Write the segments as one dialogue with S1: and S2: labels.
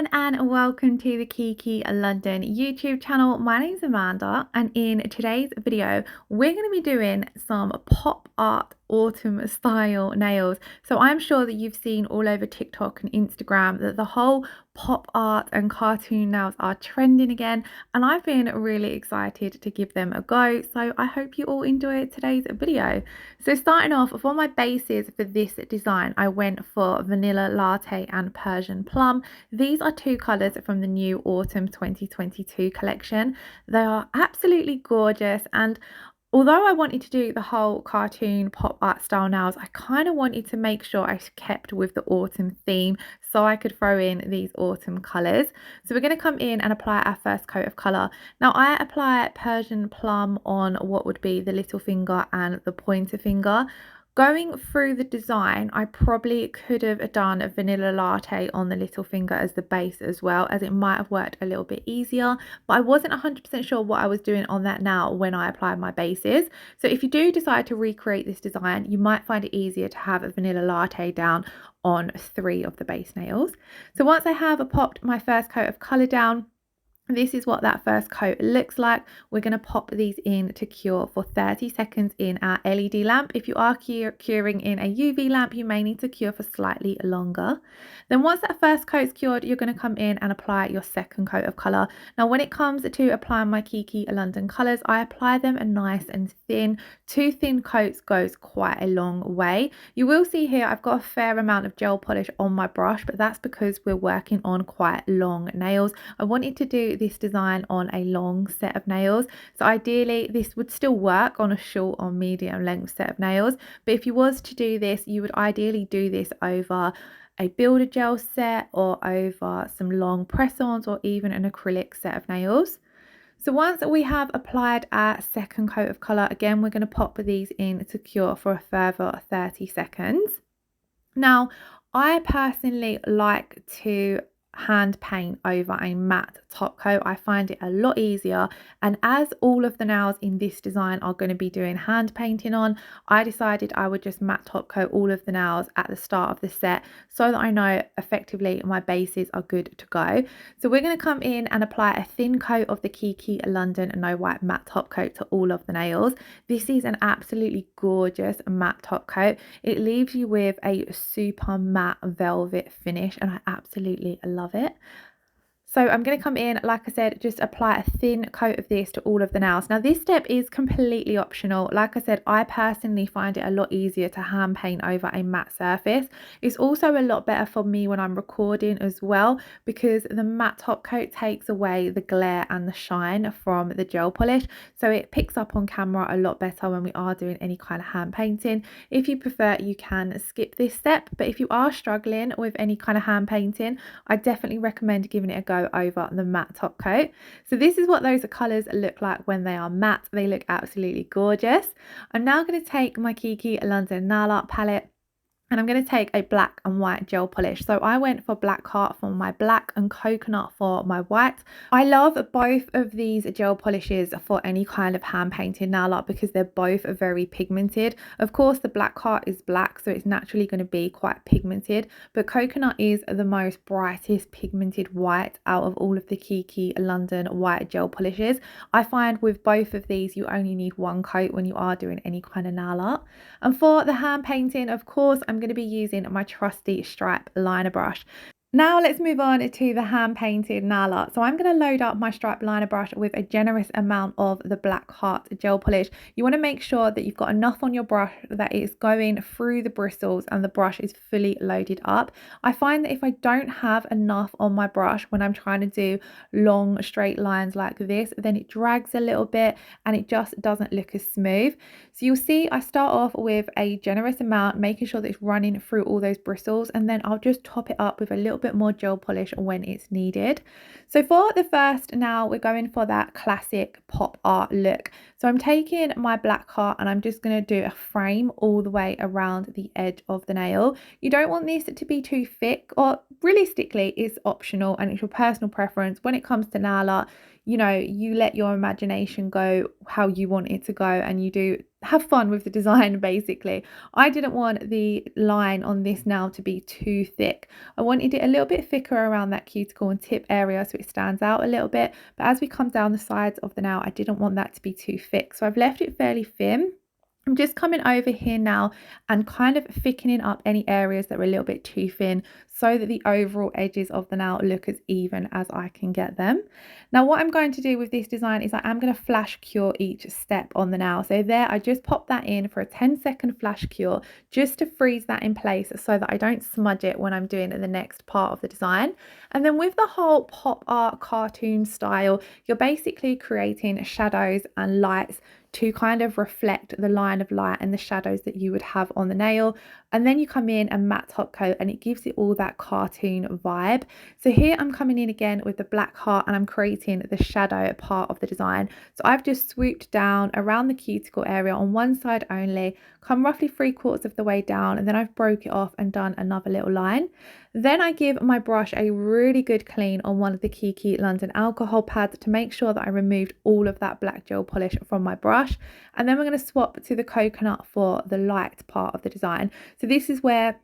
S1: everyone and welcome to the Kiki London YouTube channel. My name is Amanda and in today's video we're going to be doing some pop art autumn style nails. So I'm sure that you've seen all over TikTok and Instagram that the whole pop art and cartoon nails are trending again, and I've been really excited to give them a go, so I hope you all enjoy today's video. So starting off, for my bases for this design I went for vanilla latte and Persian plum. These are two colours from the new autumn 2022 collection. They are absolutely gorgeous, and although I wanted to do the whole cartoon pop art style nails, I kind of wanted to make sure I kept with the autumn theme so I could throw in these autumn colours. So we're going to come in and apply our first coat of colour. Now I apply Persian plum on what would be the little finger and the pointer finger. Going through the design, I probably could have done a vanilla latte on the little finger as the base as well, as it might have worked a little bit easier, but I wasn't 100% sure what I was doing on that now when I applied my bases. So if you do decide to recreate this design, you might find it easier to have a vanilla latte down on 3 of the base nails. So once I have popped my first coat of colour down, this is what that first coat looks like. We're going to pop these in to cure for 30 seconds in our LED lamp. If you are curing in a UV lamp, you may need to cure for slightly longer. Then once that first coat's cured, you're going to come in and apply your second coat of colour. Now when it comes to applying my Kiki London colours, I apply them nice and thin. 2 thin coats goes quite a long way. You will see here I've got a fair amount of gel polish on my brush, but that's because we're working on quite long nails. I wanted to do this design on a long set of nails, so ideally this would still work on a short or medium length set of nails, but if you was to do this, you would ideally do this over a builder gel set or over some long press-ons or even an acrylic set of nails. So once we have applied our second coat of colour, again we're going to pop these in to cure for a further 30 seconds. Now I personally like to hand paint over a matte top coat. I find it a lot easier, and as all of the nails in this design are going to be doing hand painting on, I decided I would just matte top coat all of the nails at the start of the set so that I know effectively my bases are good to go. So we're going to come in and apply a thin coat of the Kiki London No White matte top coat to all of the nails. This is an absolutely gorgeous matte top coat. It leaves you with a super matte velvet finish and I absolutely love it. So I'm going to come in, like I said, just apply a thin coat of this to all of the nails. Now this step is completely optional. Like I said, I personally find it a lot easier to hand paint over a matte surface. It's also a lot better for me when I'm recording as well, because the matte top coat takes away the glare and the shine from the gel polish, so it picks up on camera a lot better when we are doing any kind of hand painting. If you prefer, you can skip this step, but if you are struggling with any kind of hand painting, I definitely recommend giving it a go over the matte top coat. So this is what those colours look like when they are matte. They look absolutely gorgeous. I'm now going to take my Kiki London nail art palette and I'm going to take a black and white gel polish. So I went for Black Heart for my black and Coconut for my white. I love both of these gel polishes for any kind of hand painted nail art because they're both very pigmented. Of course, the Black Heart is black, so it's naturally going to be quite pigmented, but Coconut is the most brightest pigmented white out of all of the Kiki London white gel polishes. I find with both of these, you only need one coat when you are doing any kind of nail art. And for the hand painting, of course, I'm going to be using my trusty stripe liner brush. Now let's move on to the hand painted nail art. So I'm going to load up my stripe liner brush with a generous amount of the Black Heart gel polish. You want to make sure that you've got enough on your brush that it's going through the bristles and the brush is fully loaded up. I find that if I don't have enough on my brush when I'm trying to do long straight lines like this, then it drags a little bit and it just doesn't look as smooth. So you'll see I start off with a generous amount, making sure that it's running through all those bristles, and then I'll just top it up with a little bit more gel polish when it's needed. So for the first, now we're going for that classic pop art look. So I'm taking my Black Heart and I'm just going to do a frame all the way around the edge of the nail. You don't want this to be too thick, or realistically it's optional and it's your personal preference. When it comes to nail art, you know, you let your imagination go how you want it to go, and you do have fun with the design basically. I didn't want the line on this nail to be too thick. I wanted it a little bit thicker around that cuticle and tip area so it stands out a little bit, but as we come down the sides of the nail, I didn't want that to be too thick, so I've left it fairly thin. I'm just coming over here now and kind of thickening up any areas that were a little bit too thin so that the overall edges of the nail look as even as I can get them. Now what I'm going to do with this design is I am going to flash cure each step on the nail. So there I just pop that in for a 10-second flash cure just to freeze that in place so that I don't smudge it when I'm doing the next part of the design. And then with the whole pop art cartoon style, you're basically creating shadows and lights to kind of reflect the line of light and the shadows that you would have on the nail. And then you come in and matte top coat and it gives it all that cartoon vibe. So here I'm coming in again with the black heart and I'm creating the shadow part of the design. So I've just swooped down around the cuticle area on one side only, come roughly 3/4 of the way down, and then I've broke it off and done another little line. Then I give my brush a really good clean on one of the Kiki London alcohol pads to make sure that I removed all of that black gel polish from my brush. And then we're going to swap to the coconut for the light part of the design. So this is where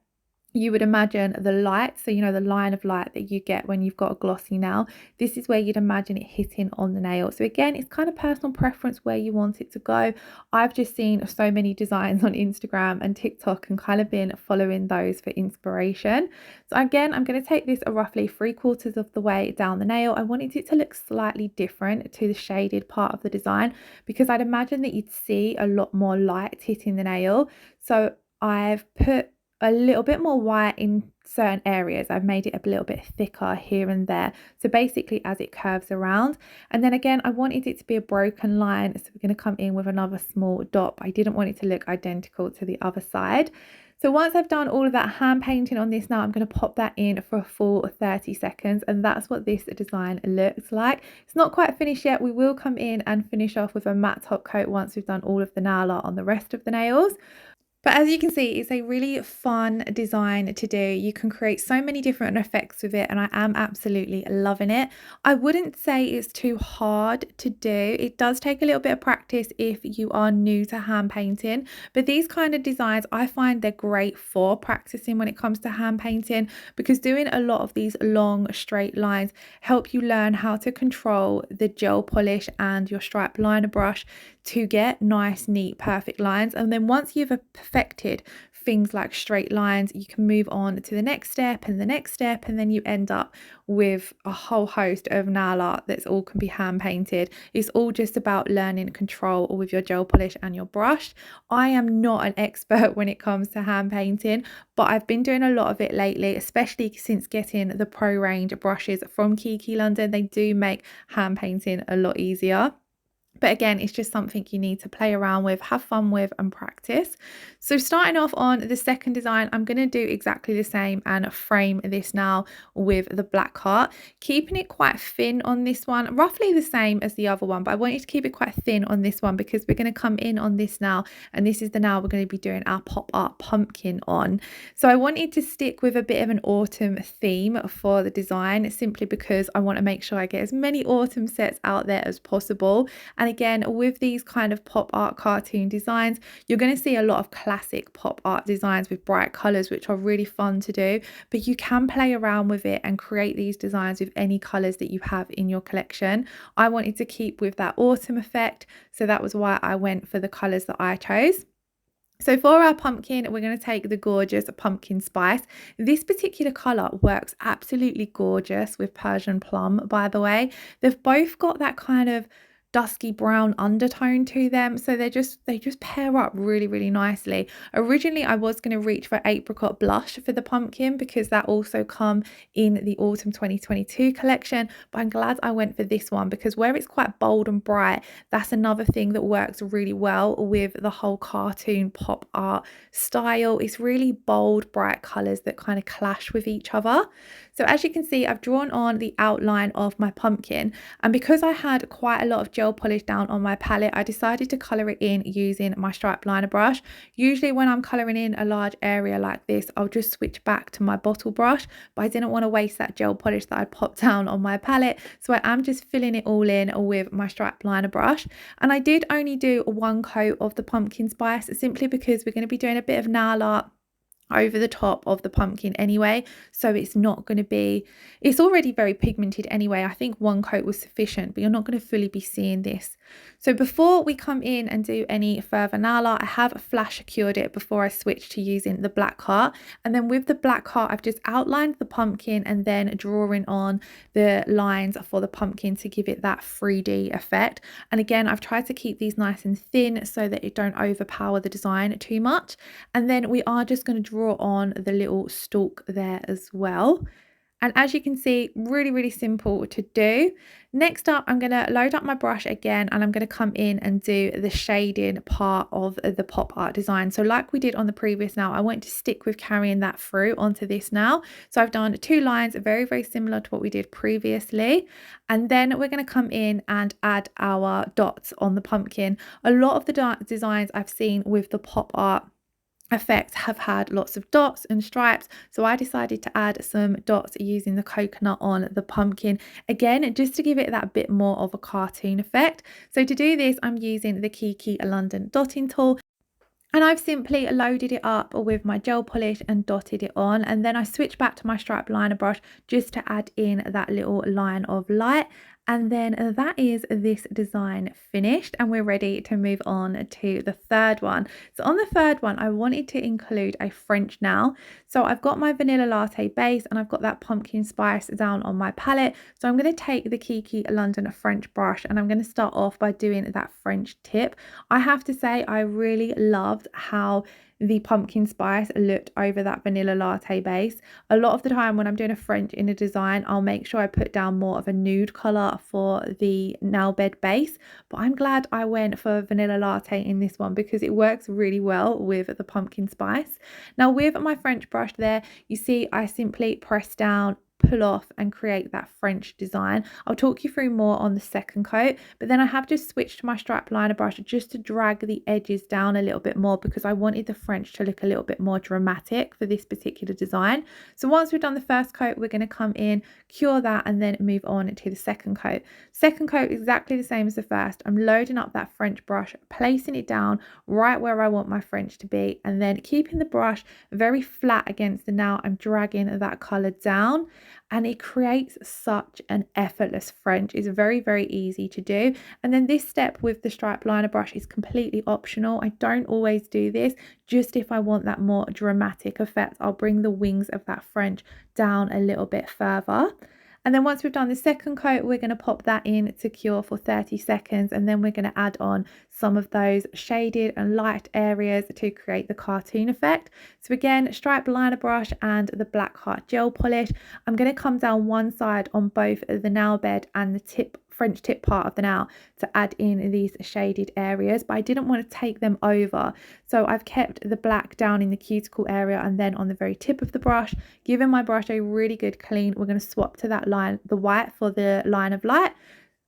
S1: you would imagine the light, so you know the line of light that you get when you've got a glossy nail, this is where you'd imagine it hitting on the nail. So again, it's kind of personal preference where you want it to go. I've just seen so many designs on Instagram and TikTok and kind of been following those for inspiration. So again, I'm going to take this roughly 3/4 of the way down the nail. I wanted it to look slightly different to the shaded part of the design because I'd imagine that you'd see a lot more light hitting the nail. So I've put a little bit more white in certain areas. I've made it a little bit thicker here and there, so basically as it curves around. And then again, I wanted it to be a broken line, so we're going to come in with another small dot. I didn't want it to look identical to the other side. So once I've done all of that hand painting on this now, I'm going to pop that in for a full 30 seconds, and that's what this design looks like. It's not quite finished yet. We will come in and finish off with a matte top coat once we've done all of the nail art on the rest of the nails. But as you can see, it's a really fun design to do. You can create so many different effects with it, and I am absolutely loving it. I wouldn't say it's too hard to do. It does take a little bit of practice if you are new to hand painting, but these kind of designs, I find they're great for practicing when it comes to hand painting, because doing a lot of these long straight lines help you learn how to control the gel polish and your stripe liner brush to get nice, neat, perfect lines. And then once you've perfected things like straight lines, you can move on to the next step and the next step, and then you end up with a whole host of nail art that's all can be hand painted. It's all just about learning control with your gel polish and your brush. I am not an expert when it comes to hand painting, but I've been doing a lot of it lately, especially since getting the pro range brushes from Kiki London. They do make hand painting a lot easier. But again, it's just something you need to play around with, have fun with, and practice. So starting off on the second design, I'm going to do exactly the same and frame this now with the black heart, keeping it quite thin on this one, roughly the same as the other one, but I want you to keep it quite thin on this one because we're going to come in on this now, and this is the nail we're going to be doing our pop art pumpkin on. So I wanted to stick with a bit of an autumn theme for the design, simply because I want to make sure I get as many autumn sets out there as possible. And again, with these kind of pop art cartoon designs, you're going to see a lot of classic pop art designs with bright colors, which are really fun to do, but you can play around with it and create these designs with any colors that you have in your collection. I wanted to keep with that autumn effect, so that was why I went for the colors that I chose. So for our pumpkin, we're going to take the gorgeous pumpkin spice. This particular colour works absolutely gorgeous with Persian plum, by the way. They've both got that kind of dusky brown undertone to them, so they just pair up really nicely. Originally I was going to reach for apricot blush for the pumpkin because that also come in the autumn 2022 collection, but I'm glad I went for this one because where it's quite bold and bright, that's another thing that works really well with the whole cartoon pop art style. It's really bold, bright colors that kind of clash with each other. So as you can see, I've drawn on the outline of my pumpkin, and because I had quite a lot of gel polish down on my palette, I decided to colour it in using my stripe liner brush. Usually when I'm colouring in a large area like this, I'll just switch back to my bottle brush, but I didn't want to waste that gel polish that I popped down on my palette, so I am just filling it all in with my stripe liner brush. And I did only do one coat of the pumpkin spice, simply because we're going to be doing a bit of nail art over the top of the pumpkin anyway, so it's not going to be, it's already very pigmented anyway. I think one coat was sufficient, but you're not going to fully be seeing this. So before we come in and do any further nail art, I have flash cured it before I switch to using the black heart. And then with the black heart, I've just outlined the pumpkin and then drawing on the lines for the pumpkin to give it that 3D effect. And again, I've tried to keep these nice and thin so that it don't overpower the design too much. And then we are just going to draw on the little stalk there as well. And as you can see, really simple to do. Next up, I'm going to load up my brush again, and I'm going to come in and do the shading part of the pop art design. So like we did on the previous nail, I want to stick with carrying that through onto this now. So I've done 2 lines, very similar to what we did previously. And then we're going to come in and add our dots on the pumpkin. A lot of the designs I've seen with the pop art effects have had lots of dots and stripes, so I decided to add some dots using the coconut on the pumpkin, again just to give it that bit more of a cartoon effect. So to do this, I'm using the Kiki London dotting tool, and I've simply loaded it up with my gel polish and dotted it on, and then I switch back to my stripe liner brush just to add in that little line of light. And then that is this design finished, and we're ready to move on to the third one. So on the third one, I wanted to include a French nail. So I've got my vanilla latte base and I've got that pumpkin spice down on my palette. So I'm going to take the Kiki London French brush and I'm going to start off by doing that French tip. I have to say, I really loved how the pumpkin spice looked over that vanilla latte base. A lot of the time when I'm doing a French in a design, I'll make sure I put down more of a nude colour for the nail bed base, but I'm glad I went for vanilla latte in this one because it works really well with the pumpkin spice. Now with my French brush there, you see I simply press down, pull off and create that French design. I'll talk you through more on the second coat, but then I have just switched to my stripe liner brush just to drag the edges down a little bit more because I wanted the French to look a little bit more dramatic for this particular design. So once we've done the first coat, we're going to come in, cure that, and then move on to the second coat. Second coat exactly the same as the first. I'm loading up that French brush, placing it down right where I want my French to be, and then keeping the brush very flat against the nail, I'm dragging that colour down. And it creates such an effortless French. It's very easy to do. And then this step with the stripe liner brush is completely optional. I don't always do this, just if I want that more dramatic effect, I'll bring the wings of that French down a little bit further. And then once we've done the second coat, we're going to pop that in to cure for 30 seconds. And then we're going to add on some of those shaded and light areas to create the cartoon effect. So again, stripe liner brush and the black heart gel polish. I'm going to come down one side on both the nail bed and the French tip part of the nail to add in these shaded areas, but I didn't want to take them over, so I've kept the black down in the cuticle area and then on the very tip of the brush, giving my brush a really good clean. We're going to swap to that line, the white, for the line of light,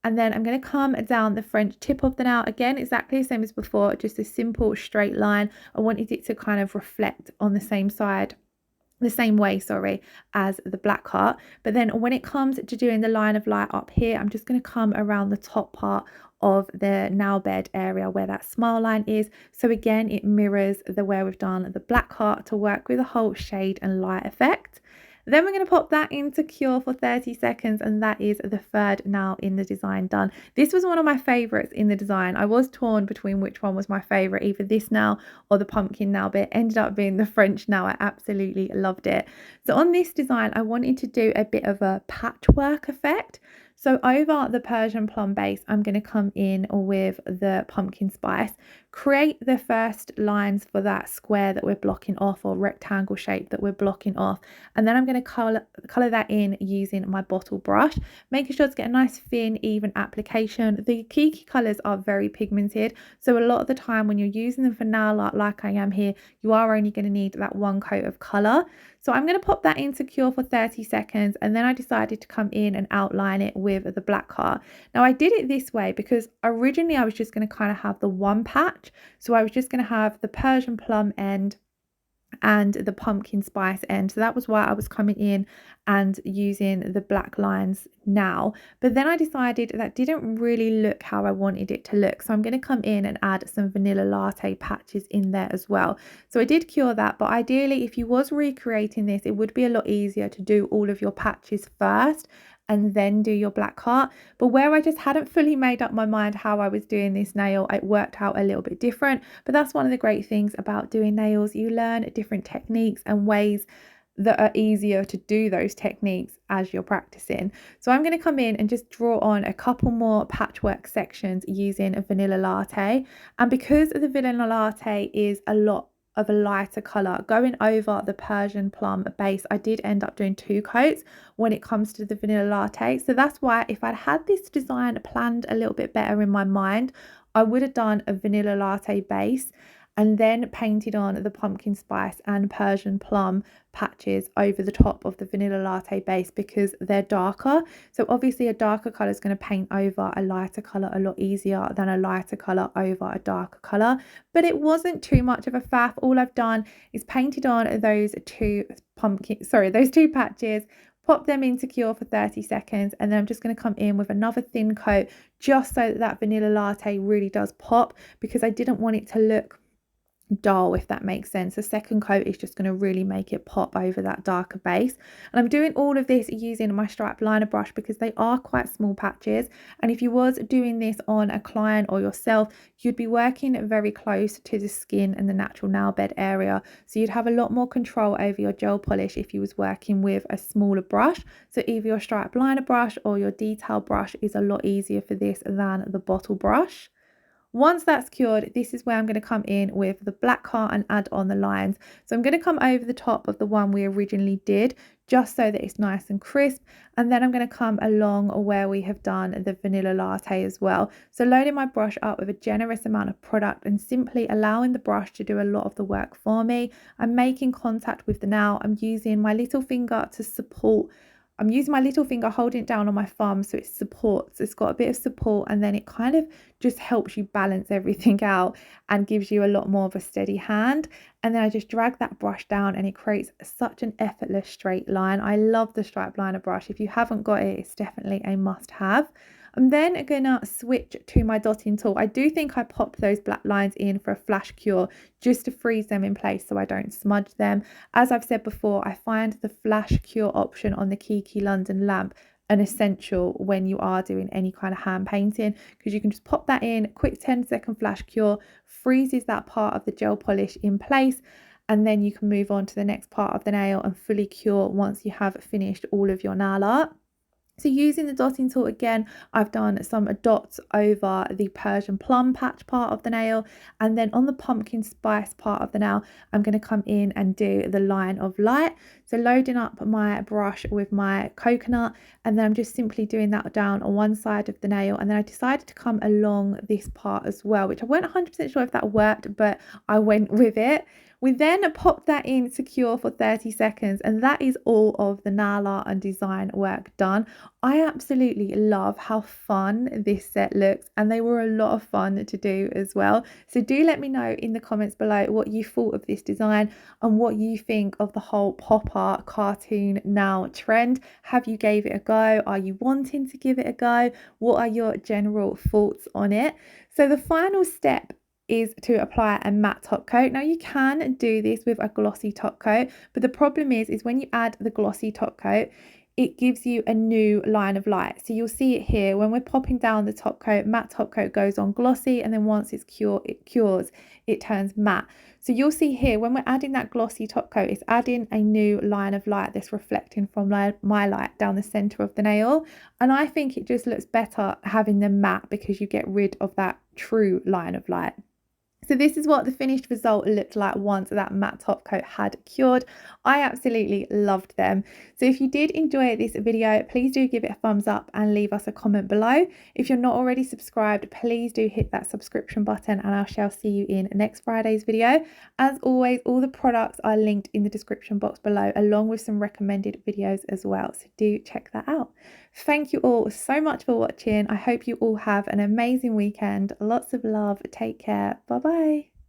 S1: and then I'm going to come down the French tip of the nail again, exactly the same as before, just a simple straight line. I wanted it to kind of reflect on the same side, the same way, sorry, as the black heart. But then when it comes to doing the line of light up here, I'm just going to come around the top part of the nail bed area where that smile line is. So again, it mirrors the way we've done the black heart to work with the whole shade and light effect. Then we're going to pop that into cure for 30 seconds, and that is the third nail in the design done. This was one of my favorites in the design. I was torn between which one was my favorite, either this nail or the pumpkin nail, but it ended up being the French nail. I absolutely loved it. So on this design, I wanted to do a bit of a patchwork effect. So over the Persian plum base, I'm going to come in with the pumpkin spice, create the first lines for that square that we're blocking off, or rectangle shape that we're blocking off, and then I'm going to colour that in using my bottle brush, making sure to get a nice thin even application. The Kiki colours are very pigmented, so a lot of the time when you're using them for nail art like I am here, you are only going to need that one coat of colour. So I'm going to pop that in to cure for 30 seconds, and then I decided to come in and outline it with the black heart. Now I did it this way because originally I was just going to kind of have the one patch. So I was just going to have the Persian plum end and the pumpkin spice end. So that was why I was coming in and using the black lines now. But then I decided that didn't really look how I wanted it to look. So I'm going to come in and add some vanilla latte patches in there as well. So I did cure that, but ideally if you was recreating this, it would be a lot easier to do all of your patches first and then do your black heart. But where I just hadn't fully made up my mind how I was doing this nail, it worked out a little bit different. But that's one of the great things about doing nails. You learn different techniques and ways that are easier to do those techniques as you're practicing. So I'm going to come in and just draw on a couple more patchwork sections using a vanilla latte. And because the vanilla latte is a lot of a lighter color going over the Persian plum base, I did end up doing 2 coats when it comes to the vanilla latte. So that's why if I'd had this design planned a little bit better in my mind, I would have done a vanilla latte base and then painted on the pumpkin spice and Persian plum patches over the top of the vanilla latte base because they're darker. So obviously a darker color is going to paint over a lighter color a lot easier than a lighter color over a darker color. But it wasn't too much of a faff. All I've done is painted on those two patches, pop them into cure for 30 seconds, and then I'm just going to come in with another thin coat just so that vanilla latte really does pop, because I didn't want it to look dull, if that makes sense. The second coat is just going to really make it pop over that darker base. And I'm doing all of this using my striped liner brush because they are quite small patches, and if you was doing this on a client or yourself, you'd be working very close to the skin and the natural nail bed area, so you'd have a lot more control over your gel polish if you was working with a smaller brush. So either your striped liner brush or your detail brush is a lot easier for this than the bottle brush. Once that's cured, this is where I'm going to come in with the black heart and add on the lines. So I'm going to come over the top of the one we originally did, just so that it's nice and crisp. And then I'm going to come along where we have done the vanilla latte as well. So loading my brush up with a generous amount of product and simply allowing the brush to do a lot of the work for me. I'm making contact with the nail. I'm using my little finger to support. I'm using my little finger, holding it down on my thumb so it supports. It's got a bit of support, and then it kind of just helps you balance everything out and gives you a lot more of a steady hand. And then I just drag that brush down and it creates such an effortless straight line. I love the striped liner brush. If you haven't got it, it's definitely a must have. I'm then gonna switch to my dotting tool. I do think I popped those black lines in for a flash cure just to freeze them in place so I don't smudge them. As I've said before, I find the flash cure option on the Kiki London lamp an essential when you are doing any kind of hand painting, because you can just pop that in, quick 10-second flash cure, freezes that part of the gel polish in place, and then you can move on to the next part of the nail and fully cure once you have finished all of your nail art. So using the dotting tool again, I've done some dots over the Persian plum patch part of the nail, and then on the pumpkin spice part of the nail, I'm going to come in and do the line of light. So loading up my brush with my coconut, and then I'm just simply doing that down on one side of the nail, and then I decided to come along this part as well, which I weren't 100% sure if that worked, but I went with it. We then pop that in to cure for 30 seconds, and that is all of the nail art and design work done. I absolutely love how fun this set looks, and they were a lot of fun to do as well. So do let me know in the comments below what you thought of this design and what you think of the whole pop art cartoon nail trend. Have you gave it a go? Are you wanting to give it a go? What are your general thoughts on it? So the final step is to apply a matte top coat. Now you can do this with a glossy top coat, but the problem is when you add the glossy top coat, it gives you a new line of light. So you'll see it here when we're popping down the top coat, matte top coat goes on glossy, and then once it's it cures, it turns matte. So you'll see here when we're adding that glossy top coat, it's adding a new line of light that's reflecting from my light down the center of the nail. And I think it just looks better having them matte because you get rid of that true line of light. So this is what the finished result looked like once that matte top coat had cured. I absolutely loved them. So if you did enjoy this video, please do give it a thumbs up and leave us a comment below. If you're not already subscribed, please do hit that subscription button, and I shall see you in next Friday's video. As always, all the products are linked in the description box below, along with some recommended videos as well. So do check that out. Thank you all so much for watching. I hope you all have an amazing weekend. Lots of love. Take care. Bye bye.